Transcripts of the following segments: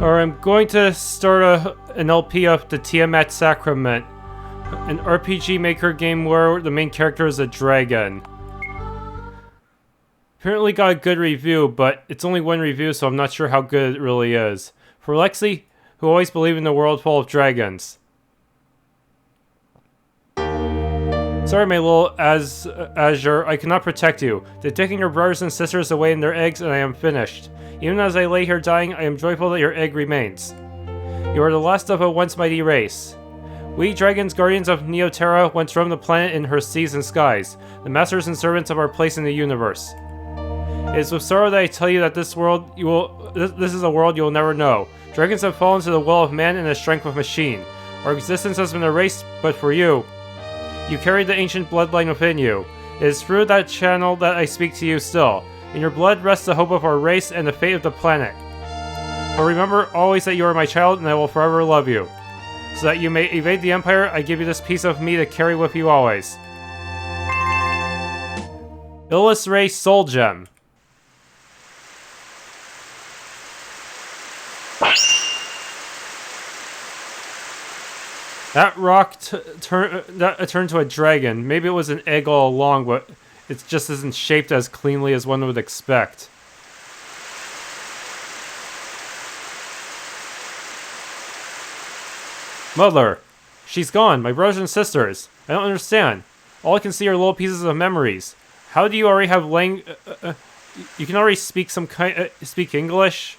Or I'm going to start an LP of the Tiamat Sacrament, an RPG Maker game where the main character is a dragon. Apparently got a good review, but it's only one review, so I'm not sure how good it really is. For Lexi, who always believed in a world full of dragons. Sorry, my little Az'uar, I cannot protect you. They're taking your brothers and sisters away in their eggs, and I am finished. Even as I lay here dying, I am joyful that your egg remains. You are the last of a once mighty race. We dragons, guardians of Neoterra, once roamed the planet in her seas and skies, the masters and servants of our place in the universe. It is with sorrow that I tell you that this is a world you will never know. Dragons have fallen to the will of man and the strength of machine. Our existence has been erased, but for you, you carry the ancient bloodline within you. It is through that channel that I speak to you still. In your blood rests the hope of our race and the fate of the planet. But remember always that you are my child and I will forever love you. So that you may evade the Empire, I give you this piece of me to carry with you always. Illus Ray Soul Gem. That rock turned to a dragon. Maybe it was an egg all along, but it just isn't shaped as cleanly as one would expect. Mother! She's gone, my brothers and sisters. I don't understand. All I can see are little pieces of memories. How do you already have you can already speak speak English?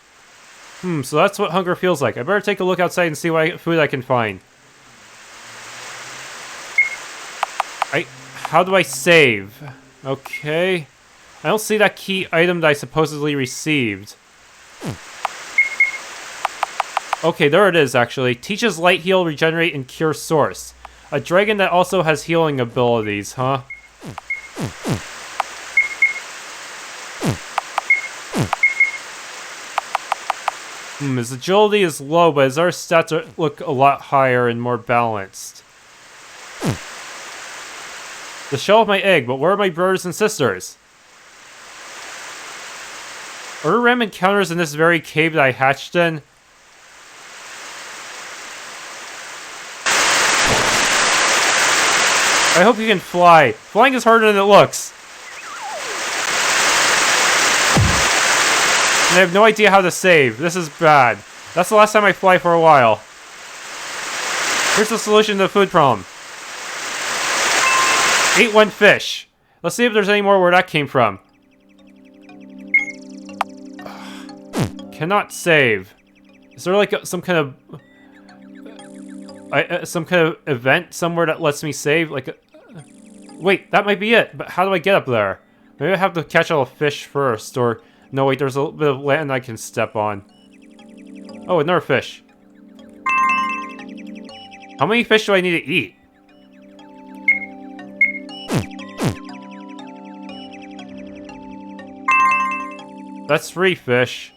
So that's what hunger feels like. I better take a look outside and see what food I can find. How do I save? Okay. I don't see that key item that I supposedly received. Okay, there it is, actually. Teaches Light Heal, Regenerate, and Cure Source. A dragon that also has healing abilities, huh? His agility is low, but his other stats look a lot higher and more balanced. The shell of my egg, but where are my brothers and sisters? Are there random encounters in this very cave that I hatched in? I hope you can fly. Flying is harder than it looks. And I have no idea how to save. This is bad. That's the last time I fly for a while. Here's the solution to the food problem. Ate one fish. Let's see if there's any more where that came from. Cannot save. Is there like some kind of event somewhere that lets me save? Wait, that might be it. But how do I get up there? Maybe I have to catch all the fish first, or no? Wait, there's a bit of land I can step on. Oh, another fish. How many fish do I need to eat? That's 3 fish.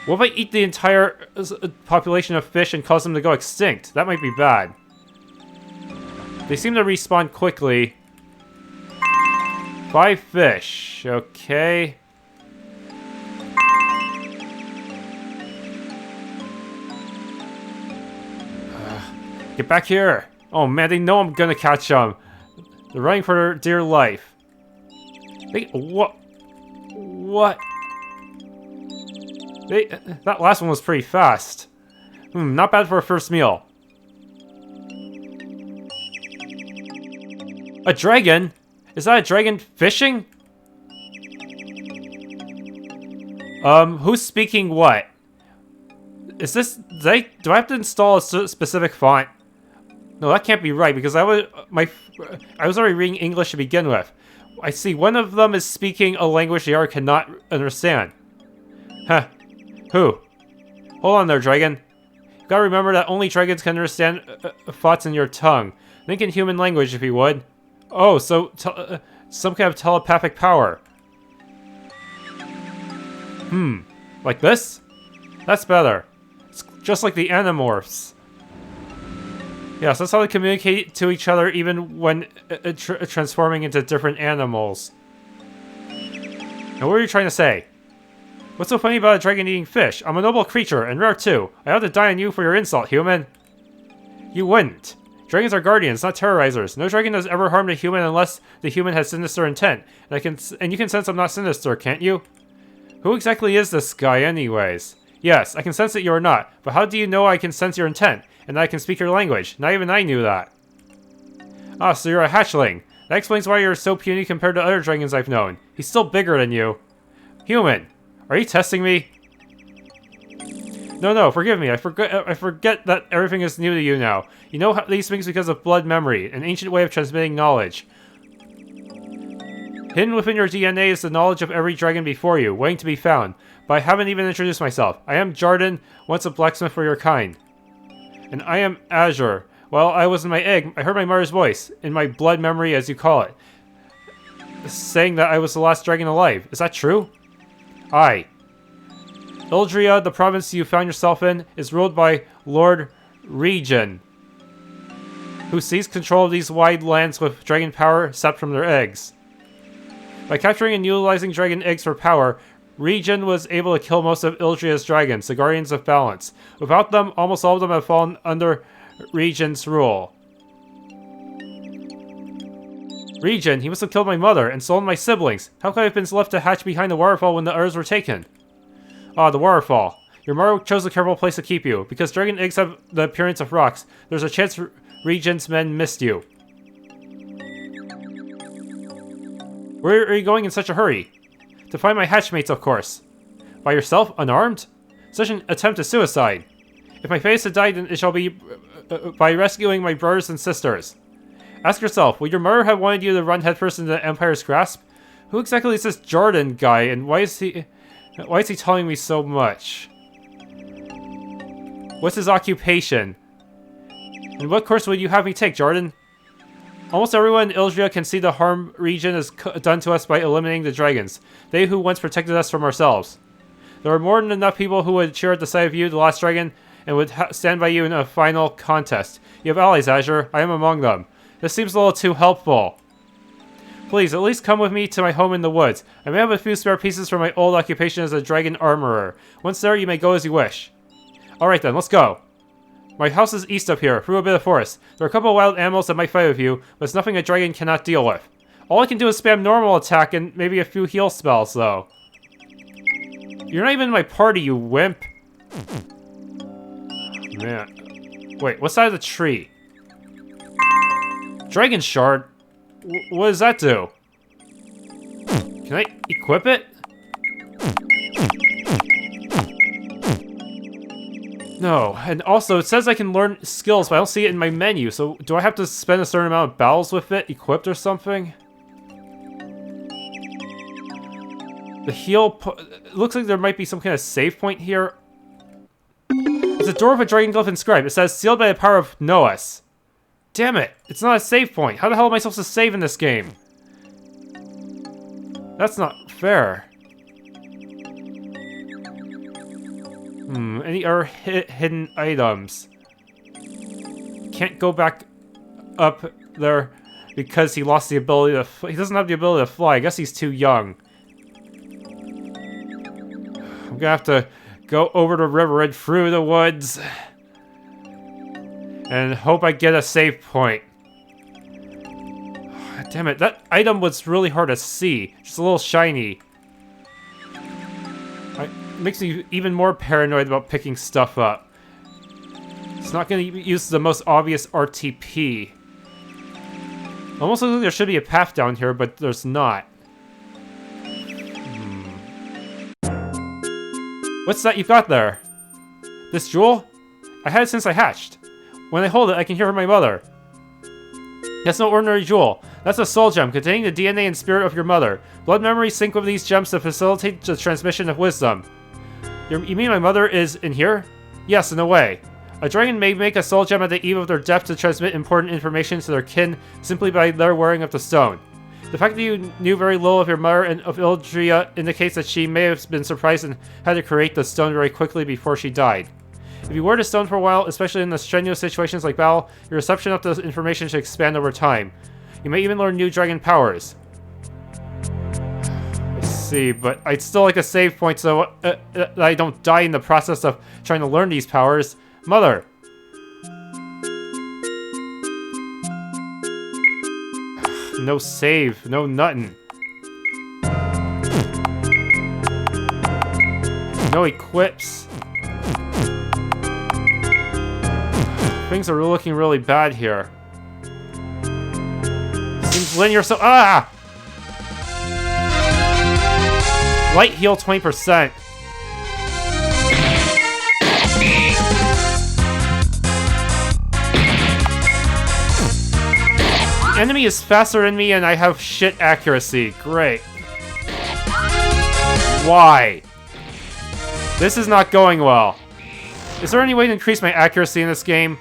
What if I eat the entire population of fish and cause them to go extinct? That might be bad. They seem to respawn quickly. 5 fish. Okay. Get back here. Oh man, they know I'm gonna catch them. They're running for their dear life. What? That last one was pretty fast. Not bad for a first meal. A dragon? Is that a dragon fishing? Who's speaking what? Is this... do I have to install a specific font? No, that can't be right, because I was already reading English to begin with. I see one of them is speaking a language the other cannot understand. Huh. Who? Hold on there, dragon. You gotta remember that only dragons can understand thoughts in your tongue. Think in human language, if you would. Oh, so some kind of telepathic power. Like this? That's better. It's just like the Animorphs. Yes, that's how they communicate to each other even when transforming into different animals. Now, what are you trying to say? What's so funny about a dragon eating fish? I'm a noble creature, and rare too. I ought to die on you for your insult, human. You wouldn't. Dragons are guardians, not terrorizers. No dragon has ever harmed a human unless the human has sinister intent. And you can sense I'm not sinister, can't you? Who exactly is this guy anyways? Yes, I can sense that you are not, but how do you know I can sense your intent, and that I can speak your language? Not even I knew that. Ah, so you're a hatchling. That explains why you're so puny compared to other dragons I've known. He's still bigger than you. Human, are you testing me? No, forgive me. I forget that everything is new to you now. You know these things because of blood memory, an ancient way of transmitting knowledge. Hidden within your DNA is the knowledge of every dragon before you, waiting to be found. But I haven't even introduced myself. I am Jardan, once a blacksmith for your kind. And I am Az'uar. While I was in my egg, I heard my mother's voice, in my blood memory as you call it, saying that I was the last dragon alive. Is that true? Aye. Ildria, the province you found yourself in, is ruled by Lord Ry'jin, who seized control of these wide lands with dragon power sapped from their eggs. By capturing and utilizing dragon eggs for power, Ry'jin was able to kill most of Ildria's dragons, the Guardians of Balance. Without them, almost all of them have fallen under Ry'jin's rule. Ry'jin, he must have killed my mother and stolen my siblings. How could I have been left to hatch behind the waterfall when the others were taken? Ah, the waterfall. Your mother chose a careful place to keep you. Because dragon eggs have the appearance of rocks, there's a chance Ry'jin's men missed you. Where are you going in such a hurry? To find my hatchmates, of course. By yourself, unarmed? Such an attempt is suicide. If my fate is to die, then it shall be by rescuing my brothers and sisters. Ask yourself, would your mother have wanted you to run headfirst into the Empire's grasp? Who exactly is this Jardan guy, and why is he telling me so much? What's his occupation? And what course would you have me take, Jardan? Almost everyone in Ildria can see the harm Ry'jin has done to us by eliminating the dragons. They who once protected us from ourselves. There are more than enough people who would cheer at the sight of you, the last dragon, and would stand by you in a final contest. You have allies, Az'uar. I am among them. This seems a little too helpful. Please, at least come with me to my home in the woods. I may have a few spare pieces from my old occupation as a dragon armorer. Once there, you may go as you wish. Alright then, let's go. My house is east up here, through a bit of forest. There are a couple of wild animals that might fight with you, but it's nothing a dragon cannot deal with. All I can do is spam normal attack and maybe a few heal spells, though. You're not even in my party, you wimp. Man. Wait, what's that of the tree? Dragon Shard? What does that do? Can I equip it? No, and also it says I can learn skills, but I don't see it in my menu, so do I have to spend a certain amount of battles with it equipped or something? The heal it looks like there might be some kind of save point here. There's a door with a dragon glyph inscribed. It says sealed by the power of Noas. Damn it, it's not a save point. How the hell am I supposed to save in this game? That's not fair. Any other hidden items? Can't go back up there because he lost the ability to... He doesn't have the ability to fly. I guess he's too young. I'm gonna have to go over the river and through the woods. And hope I get a save point. Damn it, that item was really hard to see. Just a little shiny. It makes me even more paranoid about picking stuff up. It's not going to use the most obvious RTP. Almost looks like there should be a path down here, but there's not. What's that you've got there? This jewel? I had it since I hatched. When I hold it, I can hear from my mother. That's no ordinary jewel. That's a soul gem containing the DNA and spirit of your mother. Blood memories sync with these gems to facilitate the transmission of wisdom. You mean my mother is in here? Yes, in a way. A dragon may make a soul gem at the eve of their death to transmit important information to their kin simply by their wearing of the stone. The fact that you knew very little of your mother and of Ildria indicates that she may have been surprised and had to create the stone very quickly before she died. If you wear the stone for a while, especially in the strenuous situations like battle, your reception of the information should expand over time. You may even learn new dragon powers. see, but I'd still like a save point so that I don't die in the process of trying to learn these powers. Mother! No save, no nothing. No equips. Things are looking really bad here. Seems linear, so ah! Light heal 20%. The enemy is faster than me and I have shit accuracy. Great. Why? This is not going well. Is there any way to increase my accuracy in this game?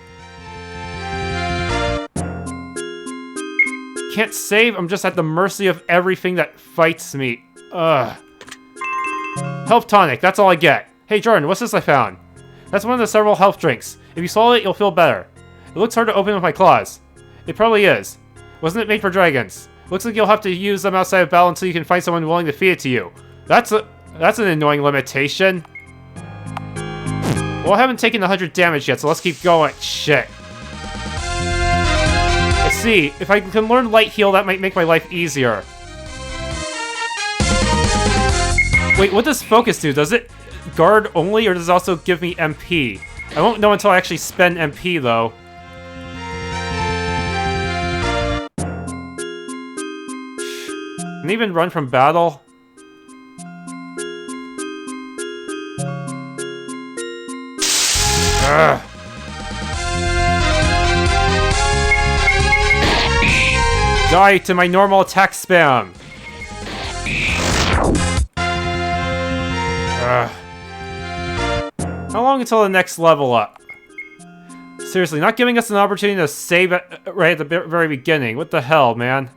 Can't save, I'm just at the mercy of everything that fights me. Ugh. Health tonic, that's all I get. Hey Jardan, what's this I found? That's one of the several health drinks. If you swallow it, you'll feel better. It looks hard to open with my claws. It probably is. Wasn't it made for dragons? Looks like you'll have to use them outside of battle until you can find someone willing to feed it to you. That's an annoying limitation. Well, I haven't taken 100 damage yet, so let's keep going. Shit. I see. If I can learn light heal, that might make my life easier. Wait, what does focus do? Does it guard only, or does it also give me MP? I won't know until I actually spend MP, though. Can I even run from battle? Ugh. Die to my normal attack spam! Ugh. How long until the next level up? Seriously, not giving us an opportunity to save right at the very beginning. What the hell, man?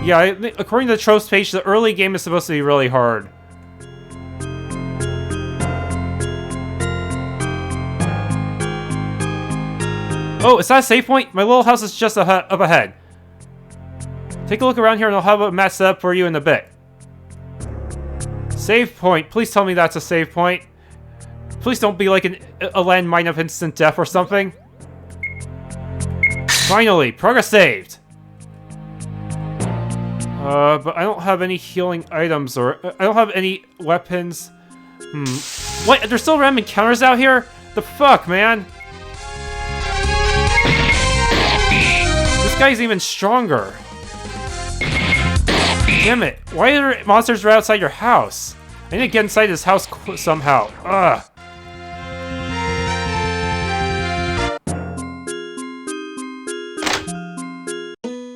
Yeah, according to the tropes page, the early game is supposed to be really hard. Oh, is that a save point? My little house is just up ahead. Take a look around here and I'll have a map set up for you in a bit. Save point. Please tell me that's a save point. Please don't be like a landmine of instant death or something. Finally, progress saved. But I don't have any healing items or I don't have any weapons. What? There's still random encounters out here? The fuck, man? This guy's even stronger. Damn it. Why are there monsters right outside your house? I need to get inside this house somehow. Ugh.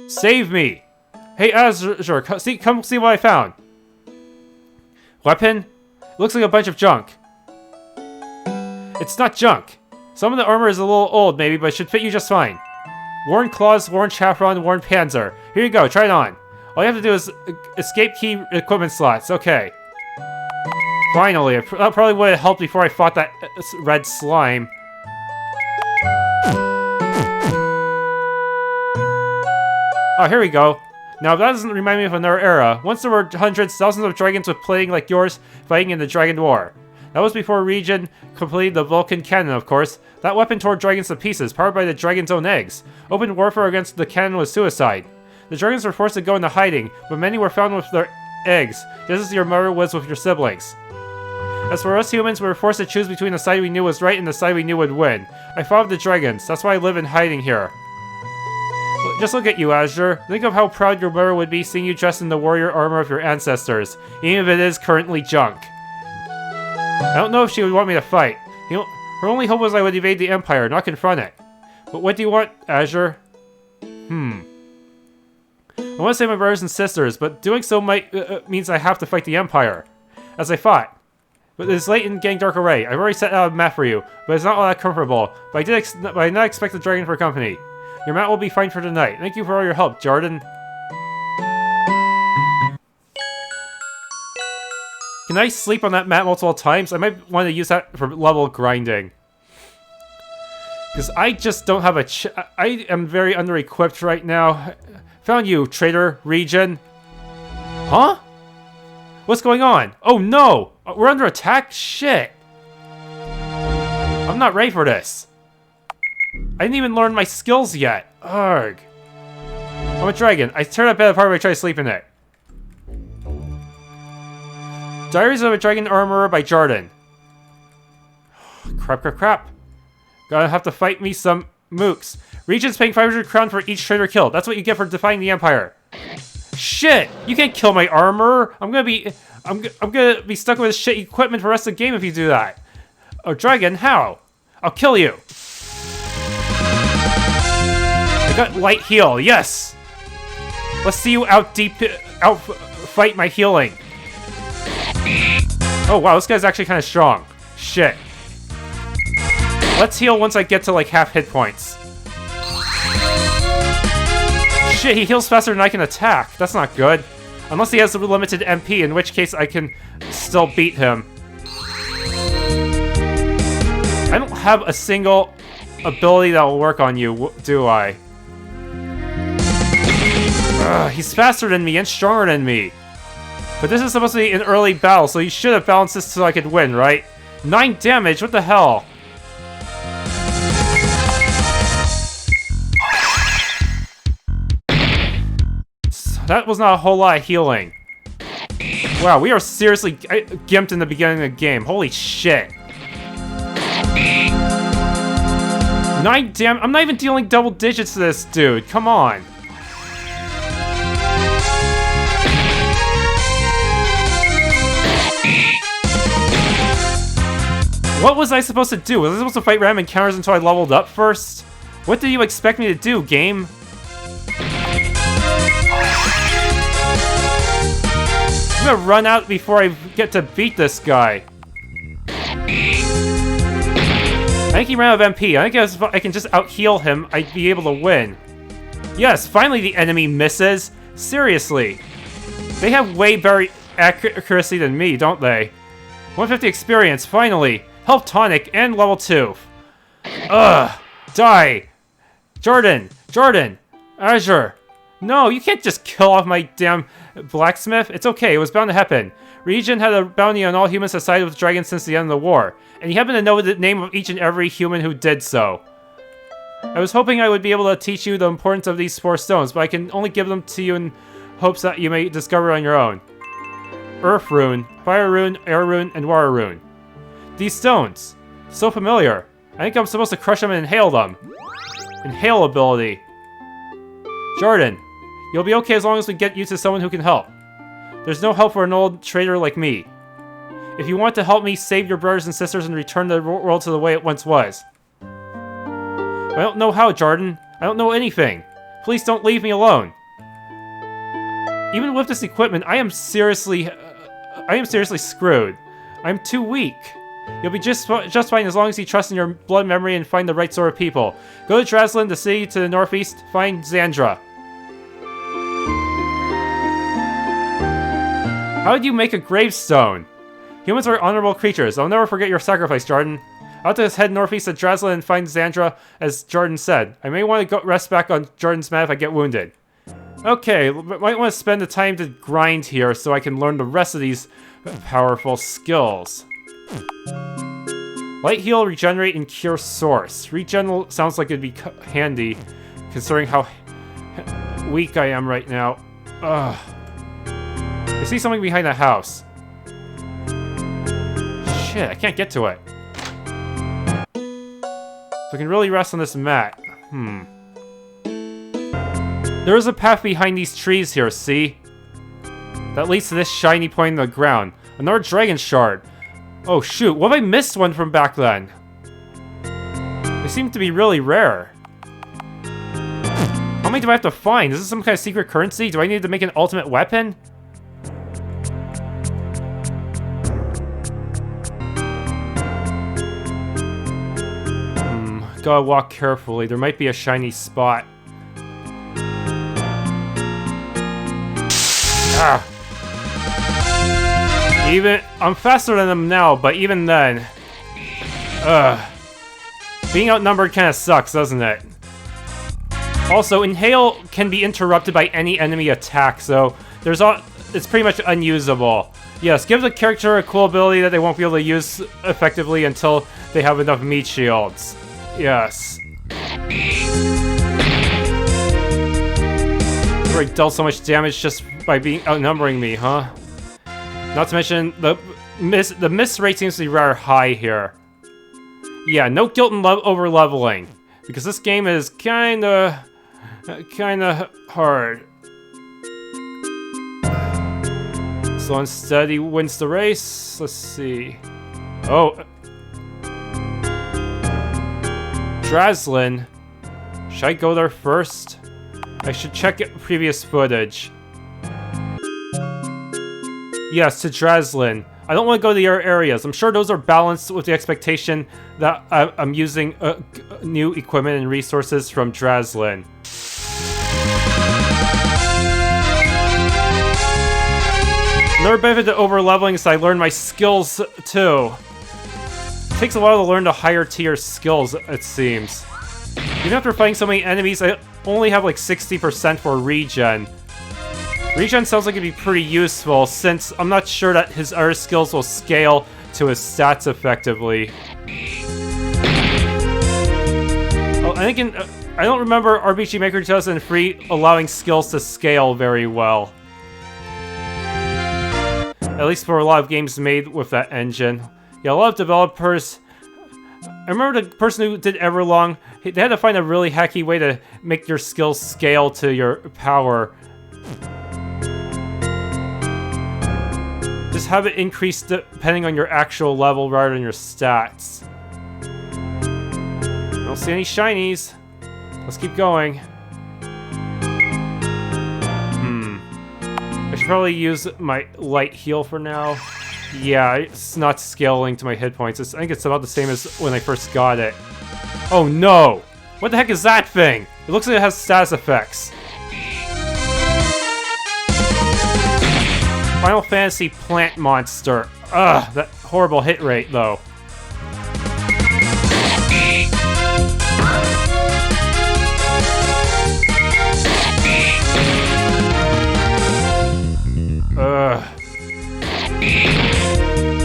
Save me! Hey Az'uar, come see what I found. Weapon? Looks like a bunch of junk. It's not junk. Some of the armor is a little old maybe, but it should fit you just fine. Worn claws, worn chafron, worn panzer. Here you go, try it on. All you have to do is escape key equipment slots. Okay. Finally, that probably would have helped before I fought that red slime. Oh, here we go. Now, that doesn't remind me of another era. Once there were hundreds, thousands of dragons with plating like yours fighting in the Dragon War. That was before Ry'jin completed the Vulcan Cannon, of course. That weapon tore dragons to pieces, powered by the dragon's own eggs. Open warfare against the cannon was suicide. The dragons were forced to go into hiding, but many were found with their eggs, just as your mother was with your siblings. As for us humans, we were forced to choose between the side we knew was right and the side we knew would win. I fought with the dragons, that's why I live in hiding here. Just look at you, Az'uar. Think of how proud your mother would be seeing you dressed in the warrior armor of your ancestors, even if it is currently junk. I don't know if she would want me to fight. You know, her only hope was I would evade the Empire, not confront it. But what do you want, Az'uar? I want to save my brothers and sisters, but doing so might means I have to fight the Empire. As I fought. But it's late in getting dark already. I've already set out a map for you, but it's not all that comfortable. But I did not expect the dragon for company. Your mat will be fine for tonight. Thank you for all your help, Jardan. Can I sleep on that mat multiple times? I might want to use that for level grinding. Because I just don't have I am very under-equipped right now. Found you, traitor, Ry'jin. Huh? What's going on? Oh no! We're under attack? Shit! I'm not ready for this. I didn't even learn my skills yet. Arg. I'm a dragon. I tear that bed apart when I try to sleep in it. Diaries of a Dragon Armorer by Jardan. Crap. Gotta have to fight me some mooks. Ry'jin's paying 500 crown for each traitor killed. That's what you get for defying the Empire. Shit! You can't kill my armor. I'm gonna be stuck with this shit equipment for the rest of the game if you do that. Oh, dragon, how? I'll kill you. I got light heal. Yes. Let's see you fight my healing. Oh wow, this guy's actually kind of strong. Shit. Let's heal once I get to like half hit points. Shit, he heals faster than I can attack. That's not good. Unless he has a limited MP, in which case I can still beat him. I don't have a single ability that will work on you, do I? He's faster than me and stronger than me. But this is supposed to be an early battle, so you should have balanced this so I could win, right? 9 damage, what the hell? That was not a whole lot of healing. Wow, we are seriously gimped in the beginning of the game. Holy shit. 9 damage. I'm not even dealing double digits to this dude. Come on. What was I supposed to do? Was I supposed to fight random encounters until I leveled up first? What did you expect me to do, game? I'm gonna run out before I get to beat this guy. I think he ran out of MP. I think if I can just out-heal him, I'd be able to win. Yes, finally the enemy misses. Seriously. They have way better accuracy than me, don't they? 150 experience, finally. Health tonic and level 2. Ugh. Die. Jardan. Az'uar. No, you can't just kill off my damn blacksmith. It's okay, it was bound to happen. Ry'jin had a bounty on all humans that sided with dragons since the end of the war, and you happen to know the name of each and every human who did so. I was hoping I would be able to teach you the importance of these 4 stones, but I can only give them to you in hopes that you may discover on your own. Earth Rune, Fire Rune, Air Rune, and Water Rune. These stones. So familiar. I think I'm supposed to crush them and inhale them. Inhale ability. Jardan, you'll be okay as long as we get you to someone who can help. There's no help for an old traitor like me. If you want to help me save your brothers and sisters and return the world to the way it once was. I don't know how, Jardan. I don't know anything. Please don't leave me alone. Even with this equipment, I am seriously screwed. I'm too weak. You'll be just fine as long as you trust in your blood memory and find the right sort of people. Go to Draslin, the city to the northeast, find Xandra. How did you make a gravestone? Humans are honorable creatures. I'll never forget your sacrifice, Jardan. I'll have to head northeast to Draslin and find Xandra, as Jardan said. I may want to go rest back on Jardan's mat if I get wounded. Okay, might want to spend the time to grind here so I can learn the rest of these powerful skills. Light heal, regenerate, and cure source. Regen sounds like it'd be handy, considering how weak I am right now. Ugh. I see something behind the house. Shit, I can't get to it. So I can really rest on this mat. There is a path behind these trees here, see? That leads to this shiny point in the ground. Another dragon shard. Oh shoot, what if I missed one from back then? They seem to be really rare. How many do I have to find? Is this some kind of secret currency? Do I need to make an ultimate weapon? Gotta walk carefully. There might be a shiny spot. Ah! I'm faster than them now, but even then... Ugh. Being outnumbered kind of sucks, doesn't it? Also, Inhale can be interrupted by any enemy attack, so it's pretty much unusable. Yes, give the character a cool ability that they won't be able to use effectively until they have enough meat shields. Yes. They dealt so much damage just by outnumbering me, huh? Not to mention, the miss rate seems to be rather high here. Yeah, no guilt in over-leveling, because this game is kinda hard. Slow and steady wins the race. Let's see. Oh. Draslin. Should I go there first? I should check previous footage. Yes, to Draslin. I don't want to go to the other areas. I'm sure those are balanced with the expectation that I'm using new equipment and resources from Draslin. Another benefit to over-leveling is I learn my skills, too. It takes a while to learn the higher tier skills, it seems. Even after fighting so many enemies, I only have like 60% for Ry'jin. Ry'jin sounds like it'd be pretty useful, since I'm not sure that his other skills will scale to his stats effectively. Oh, I think I don't remember RPG Maker 2003 allowing skills to scale very well. At least for a lot of games made with that engine. Yeah, a lot of developers... I remember the person who did Everlong, they had to find a really hacky way to make your skills scale to your power. Just have it increase depending on your actual level rather than your stats. I don't see any shinies. Let's keep going. I should probably use my light heal for now. Yeah, it's not scaling to my hit points. I think it's about the same as when I first got it. Oh no! What the heck is that thing? It looks like it has status effects. Final Fantasy plant monster. Ugh, that horrible hit rate though. Ugh.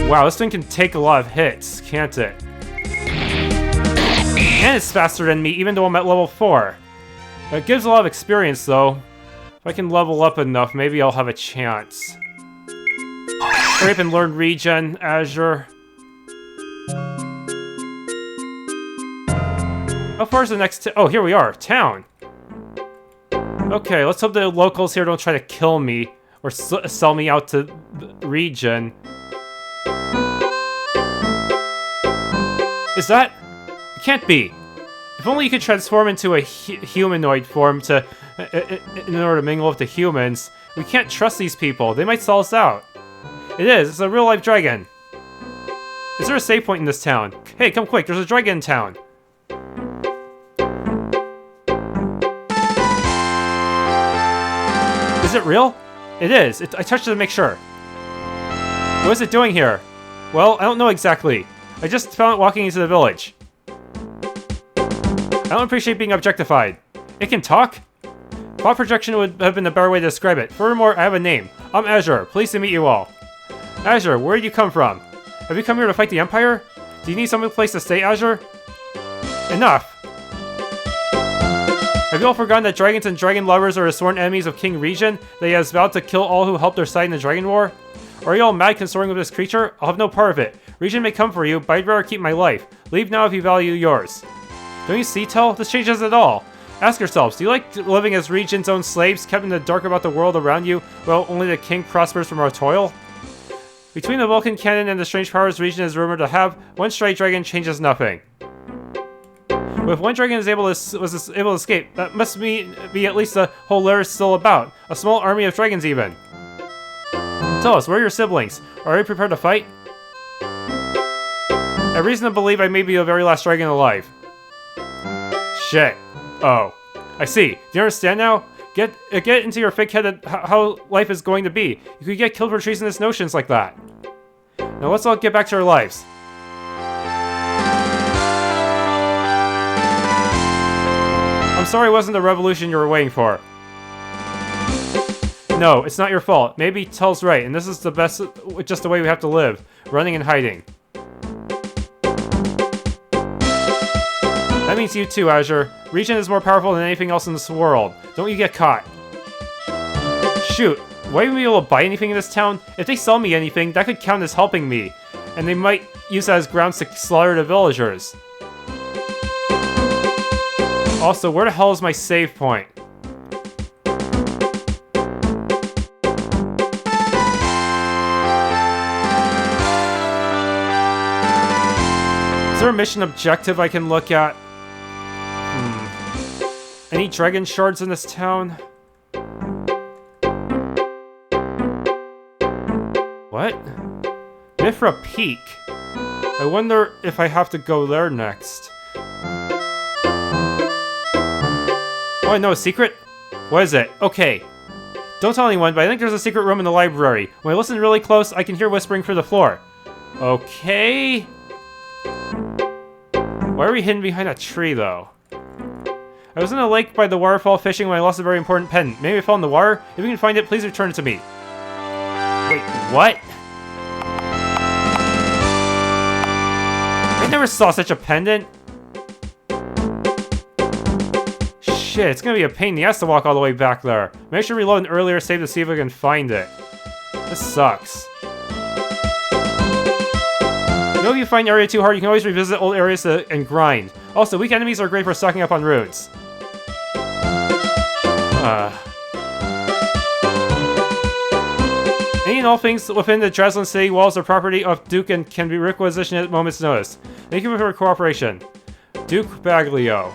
Wow, this thing can take a lot of hits, can't it? And it's faster than me, even though I'm at level 4. It gives a lot of experience, though. If I can level up enough, maybe I'll have a chance. Hurry up and learn Ry'jin, Az'uar. How far is the next oh, here we are, town. Okay, let's hope the locals here don't try to kill me or sell me out to Ry'jin. Is that? It can't be. If only you could transform into a humanoid form in order to mingle with the humans. We can't trust these people. They might sell us out. It is. It's a real-life dragon. Is there a save point in this town? Hey, come quick. There's a dragon in town. Is it real? It is. I touched it to make sure. What is it doing here? Well, I don't know exactly. I just found it walking into the village. I don't appreciate being objectified. It can talk? Thought projection would have been a better way to describe it. Furthermore, I have a name. I'm Az'uar. Pleased to meet you all. Az'uar, where did you come from? Have you come here to fight the Empire? Do you need some place to stay, Az'uar? Enough! Have you all forgotten that dragons and dragon lovers are the sworn enemies of King Ry'jin, that he has vowed to kill all who help their side in the Dragon War? Or are you all mad consorting with this creature? I'll have no part of it. Ry'jin may come for you, but I'd rather keep my life. Leave now if you value yours. Don't you see, Tell? This changes it all. Ask yourselves, do you like living as Ry'jin's own slaves, kept in the dark about the world around you, while only the king prospers from our toil? Between the Vulcan Cannon and the strange powers Ry'jin is rumored to have, one stray dragon changes nothing. But if one dragon was able to escape, that must be at least the whole lair is still about. A small army of dragons even. Tell us, where are your siblings? Are they prepared to fight? I have reason to believe I may be the very last dragon alive. Shit. Oh. I see. Do you understand now? Get into your fake head how life is going to be. You could get killed for treasonous notions like that. Now let's all get back to our lives. sorry it wasn't the revolution you were waiting for. No, it's not your fault. Maybe Tull's right, and this is the best, just the way we have to live. Running and hiding. That means you too, Az'uar. Ry'jin is more powerful than anything else in this world. Don't you get caught. Shoot, will I even be able to buy anything in this town? If they sell me anything, that could count as helping me. And they might use that as grounds to slaughter the villagers. Also, where the hell is my save point? Is there a mission objective I can look at? Any dragon shards in this town? What? Mithra Peak. I wonder if I have to go there next. Oh, I know a secret? What is it? Okay. Don't tell anyone, but I think there's a secret room in the library. When I listen really close, I can hear whispering through the floor. Okay. Why are we hidden behind a tree, though? I was in a lake by the waterfall fishing when I lost a very important pendant. Maybe it fell in the water? If you can find it, please return it to me. Wait, what? I never saw such a pendant. Shit, it's gonna be a pain in the ass to walk all the way back there. Make sure to reload an earlier save to see if I can find it. This sucks. You know, if you find an area too hard, you can always revisit old areas and grind. Also, weak enemies are great for stocking up on runes. Any and all things within the Draslin city walls are property of Duke and can be requisitioned at a moment's notice. Thank you for your cooperation. Duke Baglio.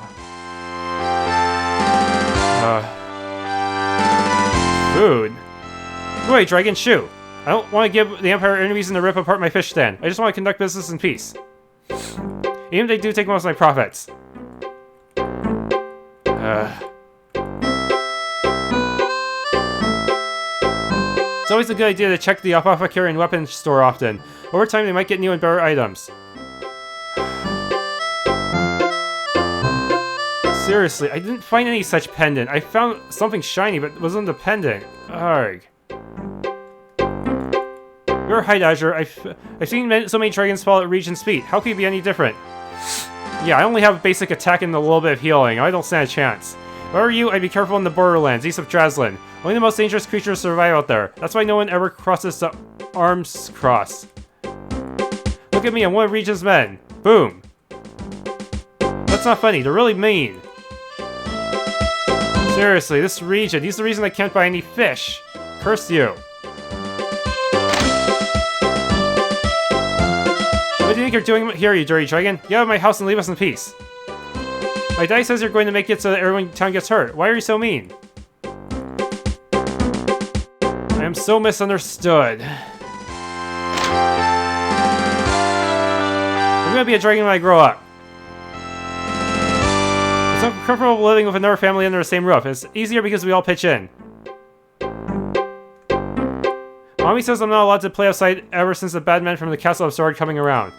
Food. Go away, Dragon, shoot! I don't want to give the Empire any reason to rip apart my fish stand. I just want to conduct business in peace. Even if they do take most of my profits. It's always a good idea to check the apothecary and weapons store often. Over time, they might get new and better items. Seriously, I didn't find any such pendant. I found something shiny, but it wasn't a pendant. Arg. You're right, Az'uar. I've seen so many dragons fall at Ry'jin's feet. How could it be any different? Yeah, I only have basic attack and a little bit of healing. I don't stand a chance. If I were you, I'd be careful in the borderlands, east of Draslin. Only the most dangerous creatures survive out there. That's why no one ever crosses the arms cross. Look at me, I'm one of Ry'jin's men. Boom. That's not funny, they're really mean. Seriously, this Ry'jin, he's the reason I can't buy any fish. Curse you. What do you think you're doing here, you dirty dragon? Get out of my house and leave us in peace. My daddy says you're going to make it so that everyone in town gets hurt. Why are you so mean? I am so misunderstood. I'm gonna be a dragon when I grow up. It's uncomfortable living with another family under the same roof. It's easier because we all pitch in. Mommy says I'm not allowed to play outside ever since the bad men from the castle have started coming around.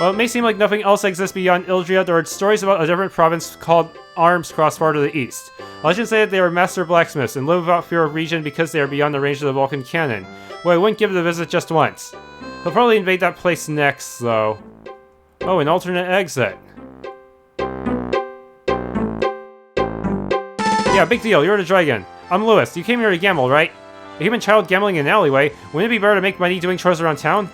Well, it may seem like nothing else exists beyond Ildria. There are stories about a different province called Armscross far to the east. Legends say that they are master blacksmiths and live without fear of Ry'jin because they are beyond the range of the Vulcan Cannon. Well, I wouldn't give it a visit just once. They'll probably invade that place next, though. Oh, an alternate exit. Yeah, big deal, you're the dragon. I'm Lewis. You came here to gamble, right? A human child gambling in an alleyway? Wouldn't it be better to make money doing chores around town?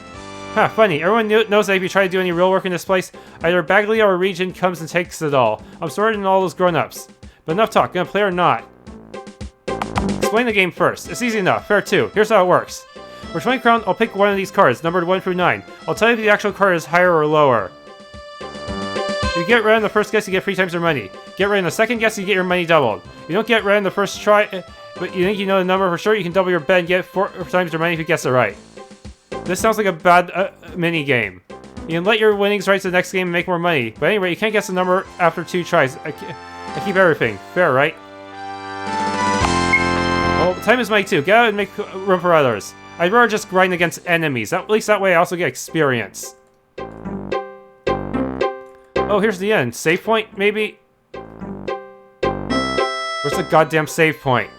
Huh, funny. Everyone knows that if you try to do any real work in this place, either Baglio or Ry'jin comes and takes it all. I'm sorry to all those grown-ups. But enough talk. Gonna play or not? Explain the game first. It's easy enough. Fair too. Here's how it works. For 20 crown, I'll pick one of these cards, numbered 1 through 9. I'll tell you if the actual card is higher or lower. If you get right on the first guess, you get 3 times your money. Get right on the second guess, you get your money doubled. If you don't get right on the first try, but you think you know the number for sure, you can double your bet and get 4 times your money if you guess it right. This sounds like a bad mini-game. You can let your winnings right to the next game and make more money. But anyway, you can't guess the number after 2 tries. I keep everything. Fair, right? Well, time is money too. Get out and make room for others. I'd rather just grind against enemies. At least that way I also get experience. Oh, here's the end. Save point, maybe? Where's the goddamn save point?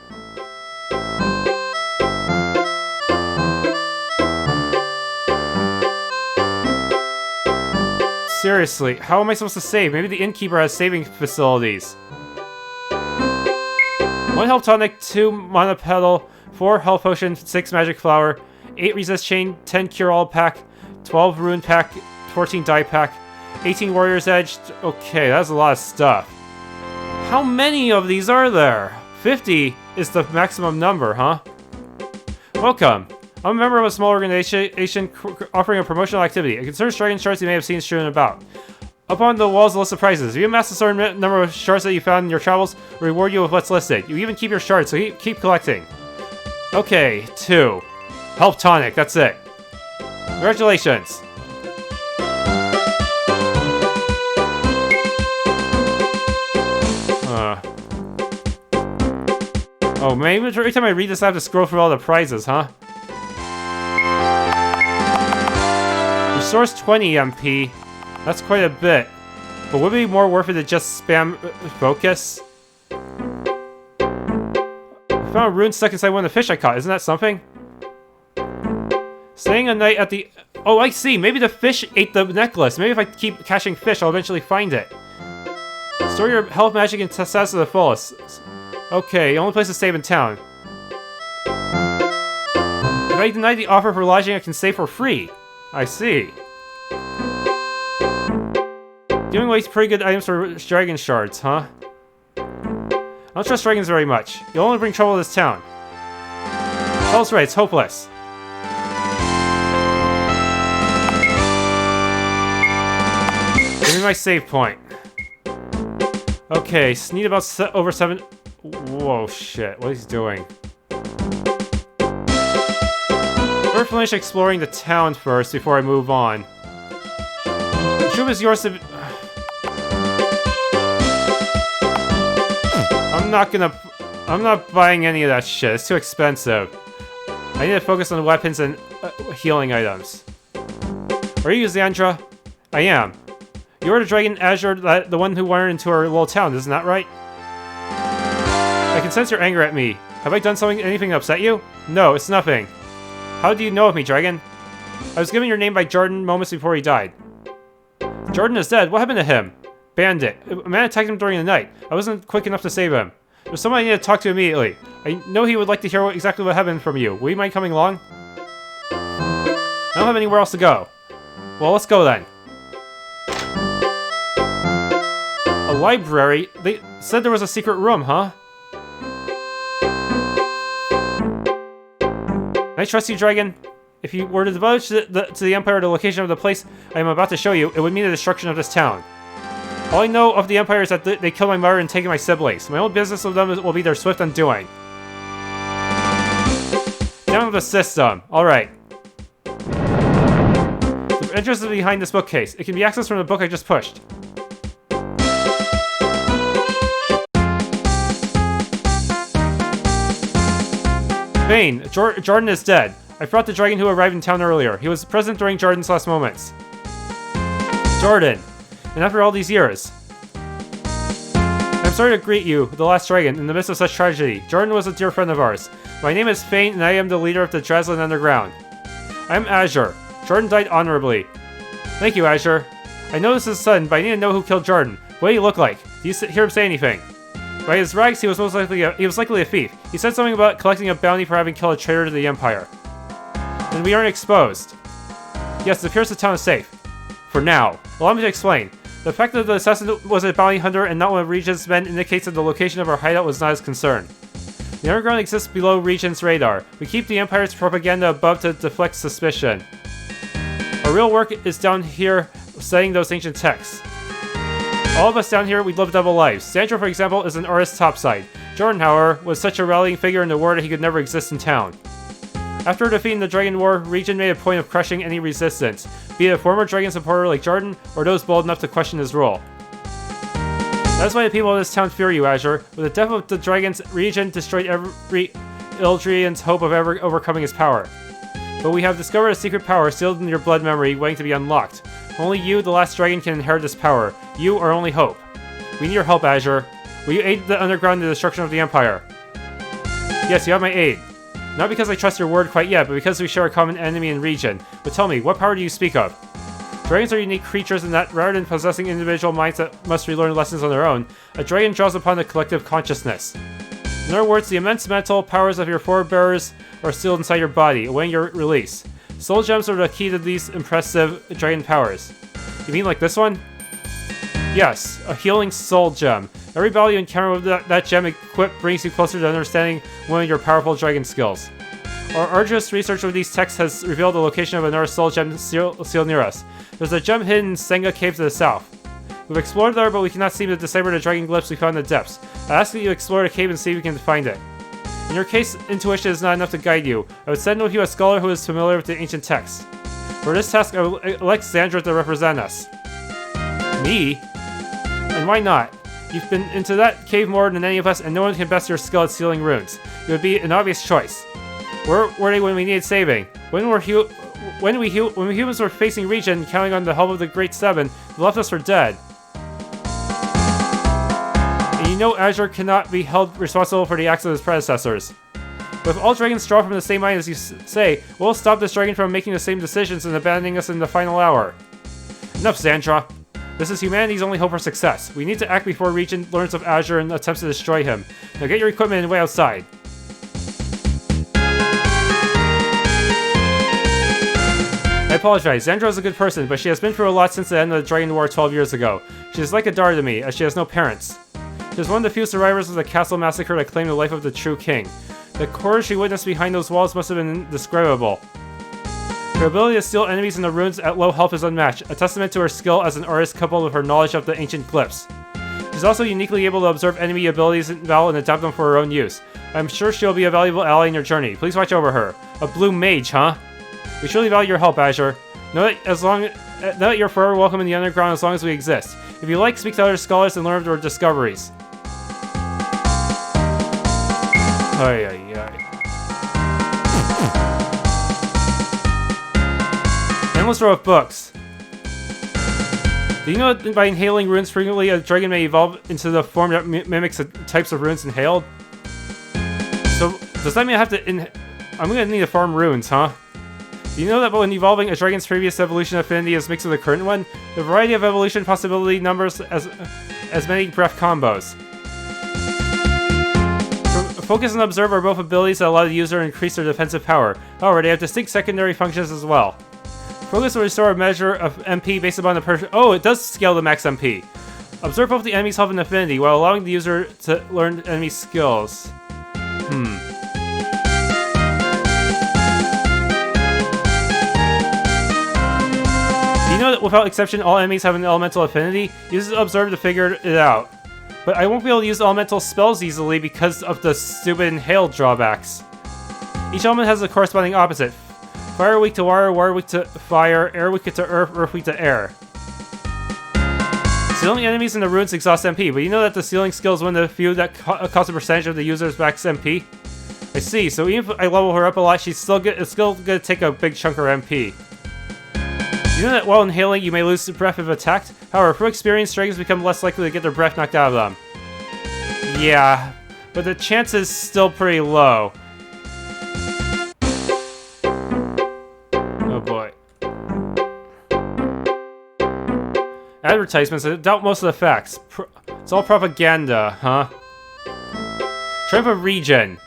Seriously, how am I supposed to save? Maybe the innkeeper has saving facilities. 1 health tonic, 2 mana petal, 4 health potion, 6 magic flower, 8 resist chain, 10 cure all pack, 12 rune pack, 14 die pack, 18 warrior's edge. Okay, that's a lot of stuff. How many of these are there? 50 is the maximum number, huh? Welcome. I'm a member of a small organization offering a promotional activity. A concerned dragon shards you may have seen strewn about. Up on the walls, a list of prizes. If you amass a certain number of shards that you found in your travels, we'll reward you with what's listed. You even keep your shards, so keep collecting. Okay, 2. Health tonic, that's it. Congratulations. Oh, maybe every time I read this I have to scroll through all the prizes, huh? Restores 20 MP. That's quite a bit. But would it be more worth it to just spam focus? I found a rune stuck inside one of the fish I caught. Isn't that something? Staying a night at the... Oh, I see. Maybe the fish ate the necklace. Maybe if I keep catching fish, I'll eventually find it. Store your health, magic, and stats to the fullest. Okay, only place to save in town. If I deny the offer for lodging, I can save for free. I see. Giving away pretty good items for dragon shards, huh? I don't trust dragons very much. You'll only bring trouble to this town. Paul's right, it's hopeless. Give me my save point. Okay, need about over 7... Whoa, shit. What is he doing? We're finish exploring the town first before I move on. The troop is yours to... I'm not buying any of that shit. It's too expensive. I need to focus on weapons and healing items. Are you Xandra? I am. You're the dragon Az'uar, the one who wandered into our little town, isn't that right? I can sense your anger at me. Have I done anything to upset you? No, it's nothing. How do you know of me, dragon? I was given your name by Jardan moments before he died. Jardan is dead. What happened to him? Bandit. A man attacked him during the night. I wasn't quick enough to save him. There's someone I need to talk to immediately. I know he would like to hear exactly what happened from you. Will you mind coming along? I don't have anywhere else to go. Well, let's go then. A library? They said there was a secret room, huh? Can I trust you, dragon? If you were to divulge to the Empire the location of the place I am about to show you, it would mean the destruction of this town. All I know of the Empire is that they killed my mother and taken my siblings. My only business with them will be their swift undoing. Down with the system. Alright. The entrance is behind this bookcase. It can be accessed from the book I just pushed. Bane, Jardan is dead. I brought the dragon who arrived in town earlier. He was present during Jardan's last moments. Jardan. And after all these years. I'm sorry to greet you, the last dragon, in the midst of such tragedy. Jardan was a dear friend of ours. My name is Fane, and I am the leader of the Draslin Underground. I am Az'uar. Jardan died honorably. Thank you, Az'uar. I know this is sudden, but I need to know who killed Jardan. What did he look like? Do you hear him say anything? By his rags, he was likely a thief. He said something about collecting a bounty for having killed a traitor to the Empire. Then we aren't exposed. Yes, it appears the town is safe. For now. Allow me to explain. The fact that the assassin was a bounty hunter and not one of Ry'jin's men indicates that the location of our hideout was not his concern. The underground exists below Ry'jin's radar. We keep the Empire's propaganda above to deflect suspicion. Our real work is down here studying those ancient texts. All of us down here, we live double lives. Sandra, for example, is an artist topside. Jardan, however, was such a rallying figure in the war that he could never exist in town. After defeating the Dragon War, Ry'jin made a point of crushing any resistance, be it a former dragon supporter like Jardan, or those bold enough to question his role. That's why the people of this town fear you, Az'uar. With the death of the dragons, Ry'jin destroyed every Ildrian's hope of ever overcoming his power. But we have discovered a secret power sealed in your blood memory waiting to be unlocked. Only you, the last dragon, can inherit this power. You are only hope. We need your help, Az'uar. Will you aid the underground in the destruction of the Empire? Yes, you have my aid. Not because I trust your word quite yet, but because we share a common enemy in Ry'jin. But tell me, what power do you speak of? Dragons are unique creatures in that, rather than possessing individual minds that must relearn lessons on their own, a dragon draws upon a collective consciousness. In other words, the immense mental powers of your forebears are sealed inside your body, awaiting your release. Soul gems are the key to these impressive dragon powers. You mean like this one? Yes, a healing soul gem. Every battle you encounter with that gem equipped brings you closer to understanding one of your powerful dragon skills. Our arduous research with these texts has revealed the location of another soul gem sealed near us. There's a gem hidden in Senga Cave to the south. We've explored there, but we cannot seem to decipher the dragon glyphs we found in the depths. I ask that you explore the cave and see if we can find it. In your case, intuition is not enough to guide you. I would send with you a scholar who is familiar with the ancient texts. For this task, I would elect Xandra to represent us. Me? And why not? You've been into that cave more than any of us, and no one can best your skill at sealing runes. It would be an obvious choice. Where were they when we needed saving? When we humans were facing Ry'jin, counting on the help of the Great Seven, they left us for dead. And you know Az'uar cannot be held responsible for the acts of his predecessors. But if all dragons draw from the same mind as you say, we'll stop this dragon from making the same decisions and abandoning us in the final hour. Enough, Xandra. This is humanity's only hope for success. We need to act before Ry'jin learns of Az'uar and attempts to destroy him. Now get your equipment and way outside. I apologize, Xandra is a good person, but she has been through a lot since the end of the Dragon War 12 years ago. She is like a daughter to me, as she has no parents. She is one of the few survivors of the castle massacre that claimed the life of the true king. The horror she witnessed behind those walls must have been indescribable. Her ability to steal enemies in the ruins at low health is unmatched, a testament to her skill as an artist coupled with her knowledge of the ancient glyphs. She's also uniquely able to observe enemy abilities in battle and adapt them for her own use. I'm sure she'll be a valuable ally in your journey. Please watch over her. A blue mage, huh? We truly value your help, Az'uar. Know that you're forever welcome in the underground as long as we exist. If you like, speak to other scholars and learn of their discoveries. Ay, ay, ay. Endless row of books. Do you know that by inhaling runes frequently, a dragon may evolve into the form that mimics the types of runes inhaled? So, does that mean I have to I'm gonna need to farm runes, huh? Do you know that when evolving, a dragon's previous evolution affinity is mixed with the current one? The variety of evolution possibility numbers as many breath combos. Focus and Observe are both abilities that allow the user to increase their defensive power. However, they have distinct secondary functions as well. Focus will restore a measure of MP based upon the person. Oh, it does scale the max MP. Observe both the enemy's health and affinity while allowing the user to learn enemy skills. You know that without exception, all enemies have an elemental affinity? Use Observe to figure it out. But I won't be able to use elemental spells easily because of the stupid inhale drawbacks. Each element has a corresponding opposite. Fire weak to water, water weak to fire, air weak to earth, earth weak to air. Sealing enemies in the ruins exhausts MP, but you know that the sealing skill is one of the few that cost a percentage of the user's max MP? I see, so even if I level her up a lot, it's still gonna take a big chunk of her MP. You know that while inhaling, you may lose breath if attacked? However, through experience, dragons become less likely to get their breath knocked out of them. Yeah, but the chance is still pretty low. Oh boy. Advertisements, I doubt most of the facts. It's all propaganda, huh? Triumph of Ry'jin.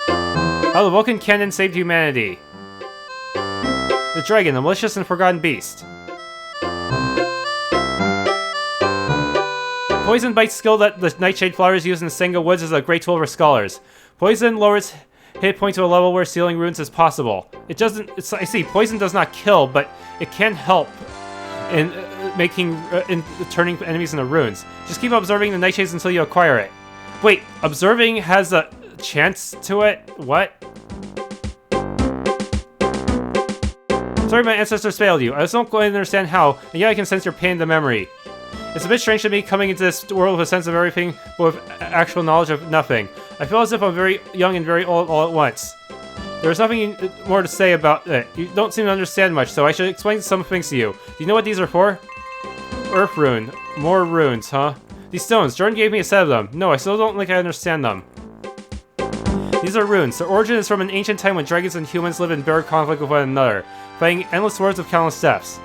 How the Vulcan Cannon saved humanity. The dragon, the malicious and forgotten beast. Poison bite skill that the nightshade flowers use in the Senga Woods is a great tool for scholars. Poison lowers hit point to a level where sealing runes is possible. It doesn't. I see. Poison does not kill, but it can help in turning enemies into runes. Just keep observing the nightshades until you acquire it. Wait, observing has a chance to it? What? Sorry my ancestors failed you. I just don't quite understand how, and yet I can sense your pain in the memory. It's a bit strange to me coming into this world with a sense of everything, but with actual knowledge of nothing. I feel as if I'm very young and very old all at once. There's nothing more to say about it. You don't seem to understand much, so I should explain some things to you. Do you know what these are for? Earth rune. More runes, huh? These stones, Jardan gave me a set of them. No, I still don't think I understand them. These are runes. Their origin is from an ancient time when dragons and humans lived in bitter conflict with one another, fighting endless wars of countless deaths.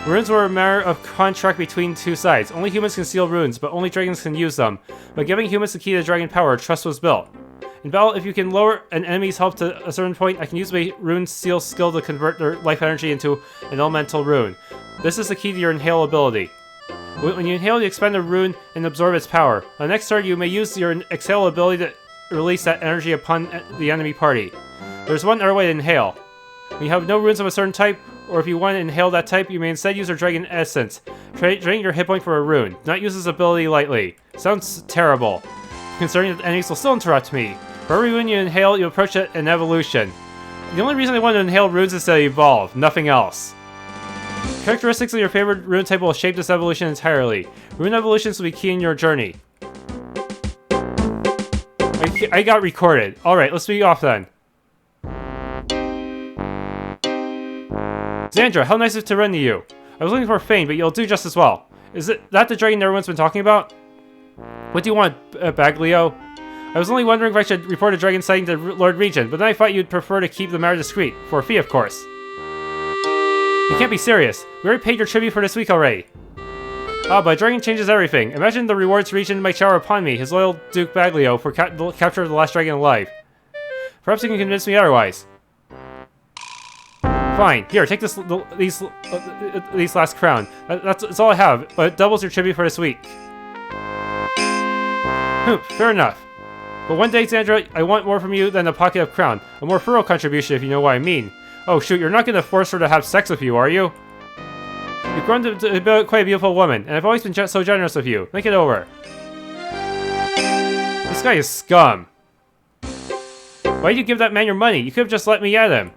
Runes were a matter of contract between two sides. Only humans can seal runes, but only dragons can use them. By giving humans the key to dragon power, trust was built. In battle, if you can lower an enemy's health to a certain point, I can use my rune seal skill to convert their life energy into an elemental rune. This is the key to your inhale ability. When you inhale, you expend a rune and absorb its power. On the next turn, you may use your exhale ability to release that energy upon the enemy party. There's one other way to inhale. When you have no runes of a certain type, or if you want to inhale that type, you may instead use your dragon essence. Drain your hit point for a rune. Do not use this ability lightly. Sounds terrible, considering that the enemies will still interrupt me. For every rune you inhale, you approach an evolution. The only reason I want to inhale runes is to evolve, nothing else. Characteristics of your favorite rune type will shape this evolution entirely. Rune evolutions will be key in your journey. I got recorded. Alright, let's be off then. Xandra, how nice of it to run to you. I was looking for Fane, but you'll do just as well. Is that the dragon everyone's been talking about? What do you want, Baglio? I was only wondering if I should report a dragon sighting to Lord Ry'jin, but then I thought you'd prefer to keep the matter discreet. For a fee, of course. You can't be serious. We already paid your tribute for this week already. Ah, but a dragon changes everything. Imagine the rewards Ry'jin might shower upon me, his loyal Duke Baglio, for capture of the last dragon alive. Perhaps you can convince me otherwise. Fine. Here, take these last crown. That's all I have, but it doubles your tribute for this week. Fair enough. But one day, Xandra, I want more from you than a pocket of crown. A more thorough contribution, if you know what I mean. Oh shoot, you're not gonna force her to have sex with you, are you? You've grown to be quite a beautiful woman, and I've always been so generous with you. Think it over. This guy is scum. Why did you give that man your money? You could have just let me at him.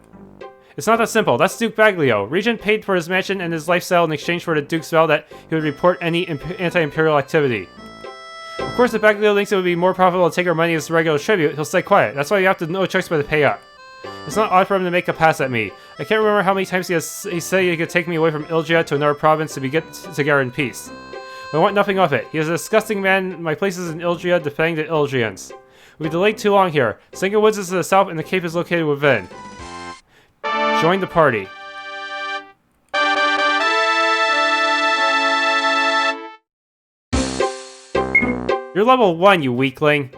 It's not that simple. That's Duke Baglio. Ry'jin paid for his mansion and his lifestyle in exchange for the Duke's vow that he would report any anti-imperial activity. Of course, if Baglio thinks it would be more profitable to take our money as regular tribute, he'll stay quiet. That's why you have to no choice but to pay up. It's not odd for him to make a pass at me. I can't remember how many times he said he could take me away from Ildria to another province to get together in peace. But I want nothing of it. He is a disgusting man. My place is in Ildria defending the Ildrians. We've delayed too long here. Singa Woods is to the south and the cape is located within. Join the party. You're level 1, you weakling.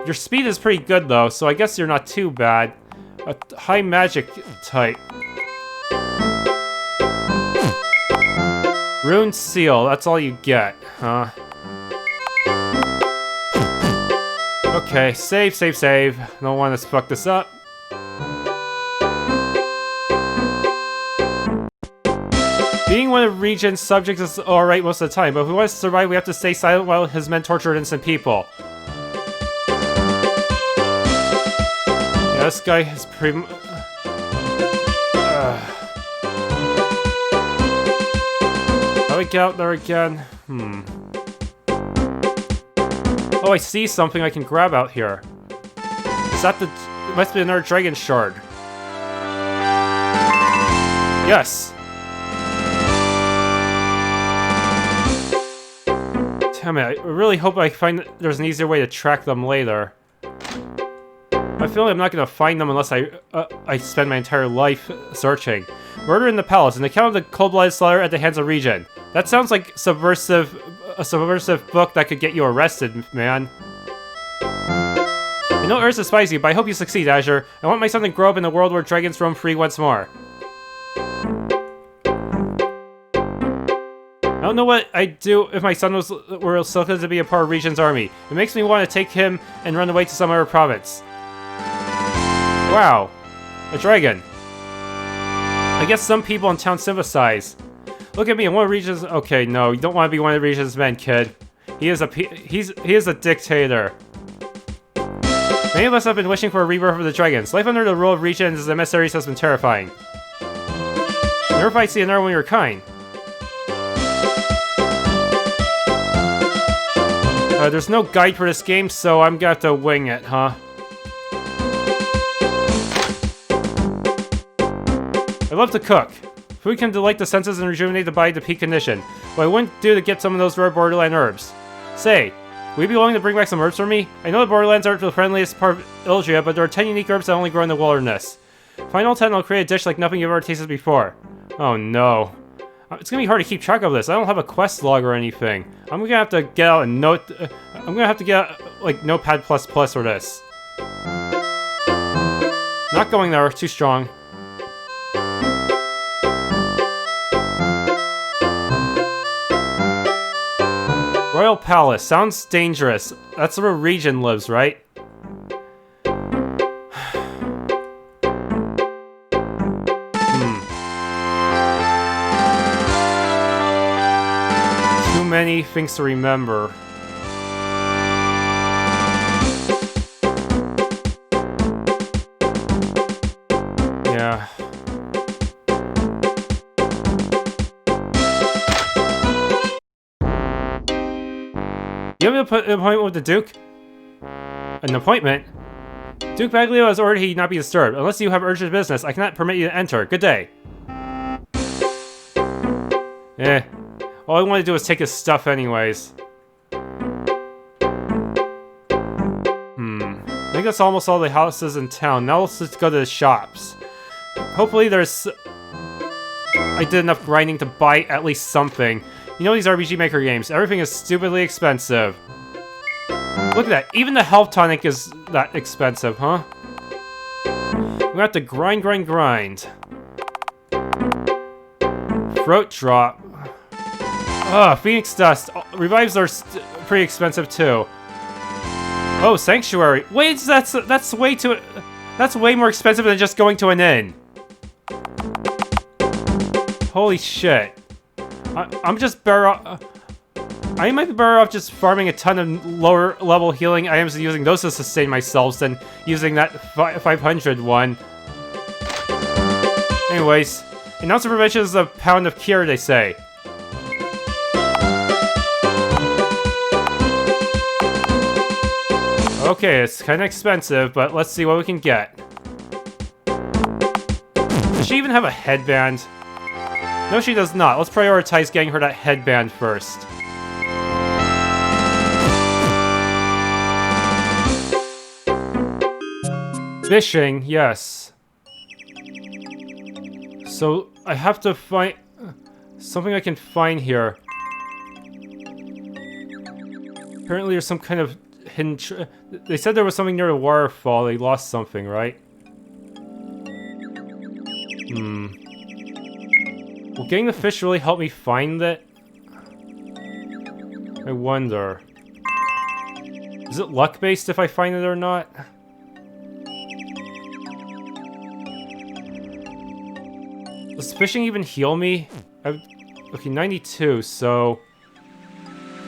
Your speed is pretty good though, so I guess you're not too bad. A high magic type. Rune seal, that's all you get, huh? Okay, save. Don't want to fuck this up. Being one of Ry'jin's subjects is alright most of the time, but if we want to survive, we have to stay silent while his men torture innocent people. Yeah, this guy is pretty... How do we get out there again? Oh, I see something I can grab out here. Is that the... It must be another dragon shard. Yes! Damn it, I really hope I find there's an easier way to track them later. I feel like I'm not gonna find them unless I spend my entire life searching. Murder in the Palace, an account of the cold-blooded slaughter at the hands of Ry'jin. That sounds like a subversive book that could get you arrested, man. I know Earth despises you, but I hope you succeed, Az'uar. I want my son to grow up in a world where dragons roam free once more. I don't know what I'd do if my son were selected to be a part of Ry'jin's army. It makes me want to take him and run away to some other province. Wow. A dragon. I guess some people in town sympathize. Look at me, I'm one of Ry'jin's... Okay, no, you don't want to be one of Ry'jin's men, kid. He is a dictator. Many of us have been wishing for a rebirth of the dragons. Life under the rule of Ry'jin and his emissaries has been terrifying. Never if I see another one of your kind. There's no guide for this game, so I'm gonna have to wing it, huh? I love to cook. Food can delight the senses and rejuvenate the body to peak condition. What I wouldn't do to get some of those rare borderland herbs. Say, would you be willing to bring back some herbs for me? I know the borderlands aren't the friendliest part of Ildria, but there are 10 unique herbs that only grow in the wilderness. Find all 10 and I'll create a dish like nothing you've ever tasted before. Oh no. It's gonna be hard to keep track of this. I don't have a quest log or anything. I'm gonna have to get out a note. I'm gonna have to get out, like, Notepad++ for this. Not going there. Too strong. Royal Palace. Sounds dangerous. That's where Ry'jin lives, right? Too many things to remember. Yeah. You have an appointment with the Duke? An appointment? Duke Baglio has ordered he not be disturbed. Unless you have urgent business, I cannot permit you to enter. Good day. All I want to do is take his stuff anyways. I think that's almost all the houses in town. Now let's just go to the shops. Hopefully there's... I did enough grinding to buy at least something. You know these RPG Maker games, everything is stupidly expensive. Look at that, even the health tonic is that expensive, huh? We have to grind. Throat drop. Ugh, Phoenix Dust. Revives are pretty expensive too. Oh, Sanctuary. Wait, that's way too... That's way more expensive than just going to an inn. Holy shit. I'm just better off... I might be better off just farming a ton of lower level healing items and using those to sustain myself than using that 500 one. Anyways, an ounce of prevention is a pound of cure, they say. Okay, it's kind of expensive, but let's see what we can get. Does she even have a headband? No, she does not. Let's prioritize getting her that headband first. Fishing, yes. So, I have to find... something I can find here. Apparently there's some kind of hidden... They said there was something near the waterfall. They lost something, right? Will getting the fish really help me find it? I wonder. Is it luck-based if I find it or not? Does fishing even heal me? Okay, 92, so...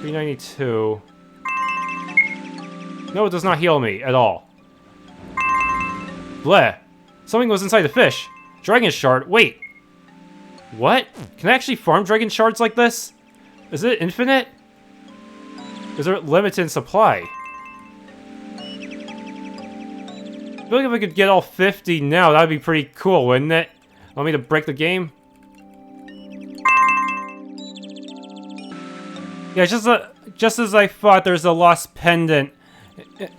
392... No, it does not heal me at all. Bleh. Something was inside the fish. Dragon shard. Wait. What? Can I actually farm dragon shards like this? Is it infinite? Is there limited in supply? I feel like if I could get all 50 now, that would be pretty cool, wouldn't it? Want me to break the game? Yeah, just as I thought, there's a lost pendant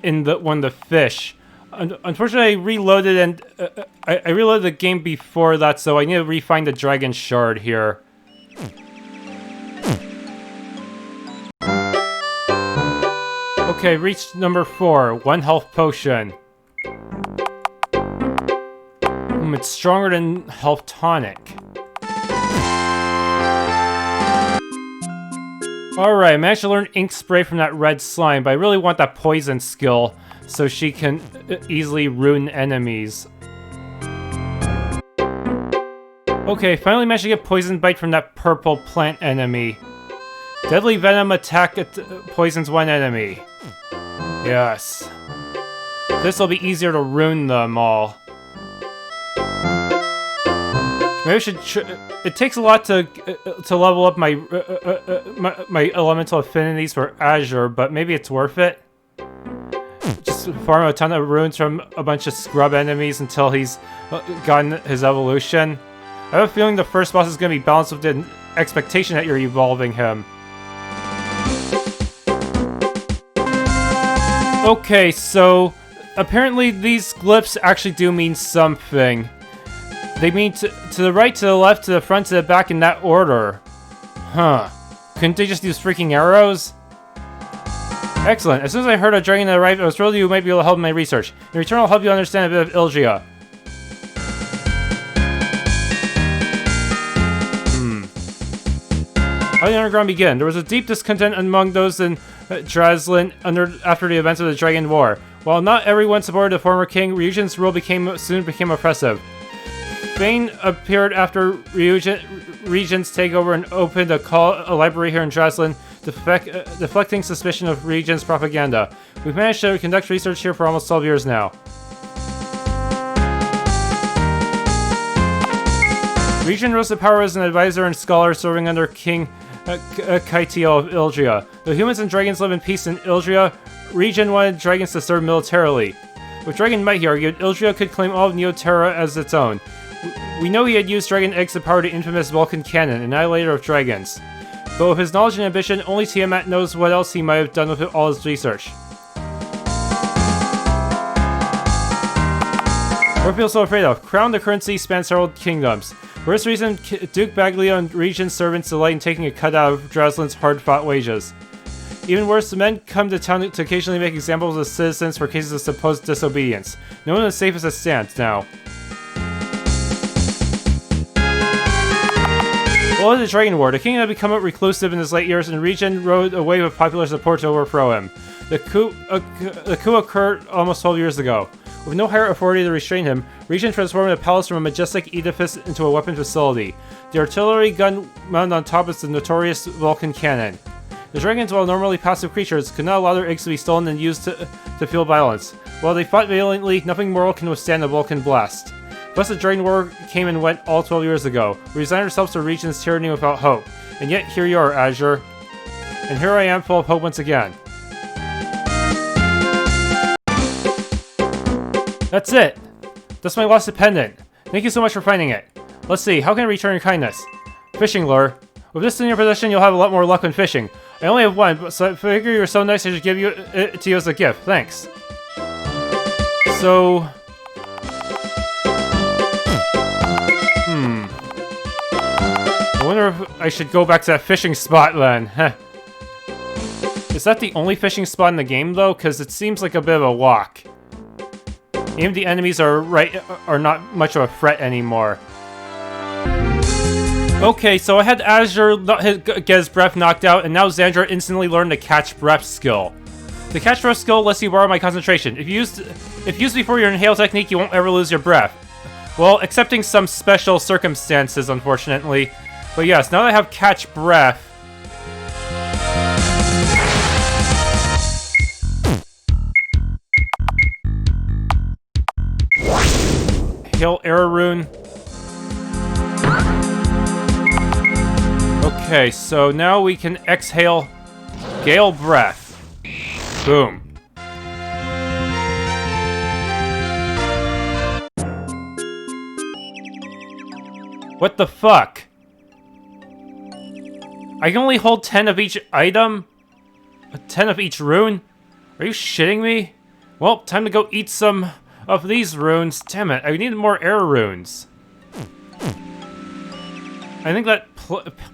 in one of the fish. Unfortunately, I reloaded and I reloaded the game before that, so I need to re-find the dragon shard here. Okay, reached number 4. 1 health potion. It's stronger than health tonic. Alright, I managed to learn ink spray from that red slime, but I really want that poison skill so she can easily ruin enemies. Okay, finally managed to get poison bite from that purple plant enemy. Deadly venom attack poisons one enemy. Yes. This will be easier to ruin them all. Maybe I should. It takes a lot to level up my my elemental affinities for Az'uar, but maybe it's worth it. Just farm a ton of runes from a bunch of scrub enemies until he's gotten his evolution. I have a feeling the first boss is going to be balanced with the expectation that you're evolving him. Okay, so apparently these glyphs actually do mean something. They mean to the right, to the left, to the front, to the back in that order. Huh. Couldn't they just use freaking arrows? Excellent. As soon as I heard a dragon that arrived, I was told you might be able to help in my research. In return, I'll help you understand a bit of Ildria. How did the underground begin? There was a deep discontent among those in Draslin after the events of the Dragon War. While not everyone supported the former king, Ry'jin's rule soon became oppressive. Bane appeared after Ry'jin's takeover and opened a library here in Draslin, deflecting suspicion of Ry'jin's propaganda. We've managed to conduct research here for almost 12 years now. Ry'jin rose to power as an advisor and scholar serving under King Kaitiel of Ildria. Though humans and dragons live in peace in Ildria, Ry'jin wanted dragons to serve militarily. With dragon might, he argued, Ildria could claim all of Neoterra as its own. We know he had used dragon eggs to power the infamous Vulcan Cannon, annihilator of dragons. But with his knowledge and ambition, only Tiamat knows what else he might have done with all his research. What are people so afraid of? Crown the currency spans several kingdoms. For this reason, Duke Baglio and Ry'jin's servants delight in taking a cut out of Draslin's hard-fought wages. Even worse, the men come to town to occasionally make examples of citizens for cases of supposed disobedience. No one is safe as it stands now. Well, the Dragon War. The king had become reclusive in his late years, and Ry'jin rode a wave of popular support to overthrow him. The coup occurred almost 12 years ago. With no higher authority to restrain him, Ry'jin transformed the palace from a majestic edifice into a weapon facility. The artillery gun mounted on top is the notorious Vulcan Cannon. The dragons, while normally passive creatures, could not allow their eggs to be stolen and used to fuel violence. While they fought valiantly, nothing mortal can withstand a Vulcan blast. Thus the Dragon War came and went all 12 years ago. We resigned ourselves to Ry'jin's tyranny without hope. And yet here you are, Az'uar. And here I am, full of hope once again. That's it! That's my lost pendant. Thank you so much for finding it. Let's see, how can I return your kindness? Fishing lure. With this in your possession, you'll have a lot more luck when fishing. I only have one, so I figure you're so nice I should give it to you as a gift. Thanks. So... I wonder if I should go back to that fishing spot then. Is that the only fishing spot in the game though? Because it seems like a bit of a walk. Even the enemies are not much of a threat anymore. Okay, so I had Az'uar get his breath knocked out, and now Xandra instantly learned the catch breath skill. The catch breath skill lets you borrow my concentration. If used before your inhale technique, you won't ever lose your breath. Well, excepting some special circumstances, unfortunately. But yes, now that I have catch breath... Hail Air Rune. Okay, so now we can exhale Gale Breath. Boom. What the fuck? I can only hold 10 of each item? 10 of each rune? Are you shitting me? Well, time to go eat some of these runes. Damn it, I need more air runes. I think that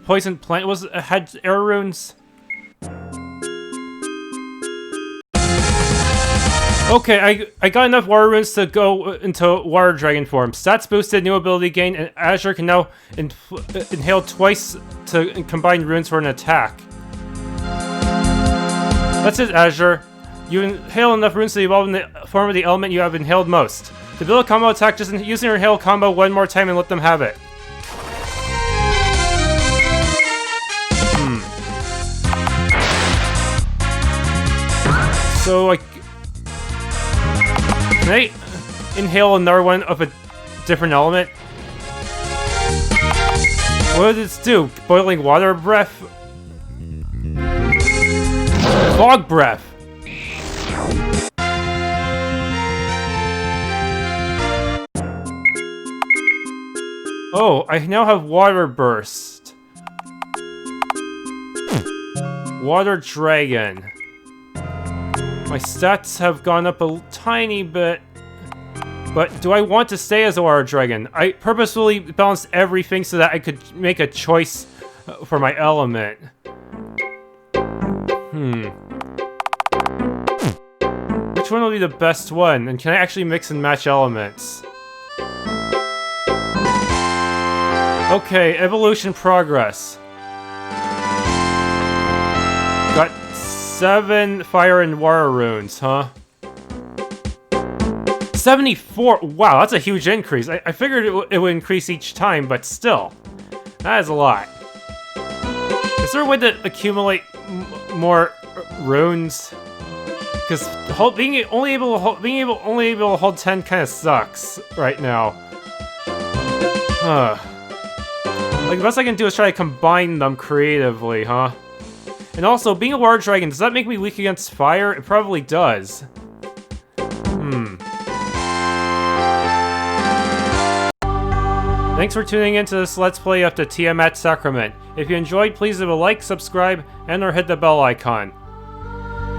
poison plant had air runes. Okay, I got enough water runes to go into water dragon form. Stats boosted, new ability gain, and Az'uar can now inhale twice to combine runes for an attack. That's it, Az'uar. You inhale enough runes to evolve in the form of the element you have inhaled most. To build a combo attack, just use your inhale combo one more time and let them have it. So, can I inhale another one of a different element? What does this do? Boiling water breath? Fog breath! Oh, I now have Water Burst. Water Dragon. My stats have gone up a tiny bit. But do I want to stay as a Water Dragon? I purposefully balanced everything so that I could make a choice for my element. Which one will be the best one? And can I actually mix and match elements? Okay, evolution progress. Got 7 fire and water runes, huh? 74! Wow, that's a huge increase. I figured it would increase each time, but still. That is a lot. Is there a way to accumulate more runes? Because being only able to hold 10 kind of sucks right now. Like, the best I can do is try to combine them creatively, huh? And also, being a water dragon, does that make me weak against fire? It probably does. Thanks for tuning into this Let's Play of the Tiamat Sacrament. If you enjoyed, please leave a like, subscribe, and or hit the bell icon.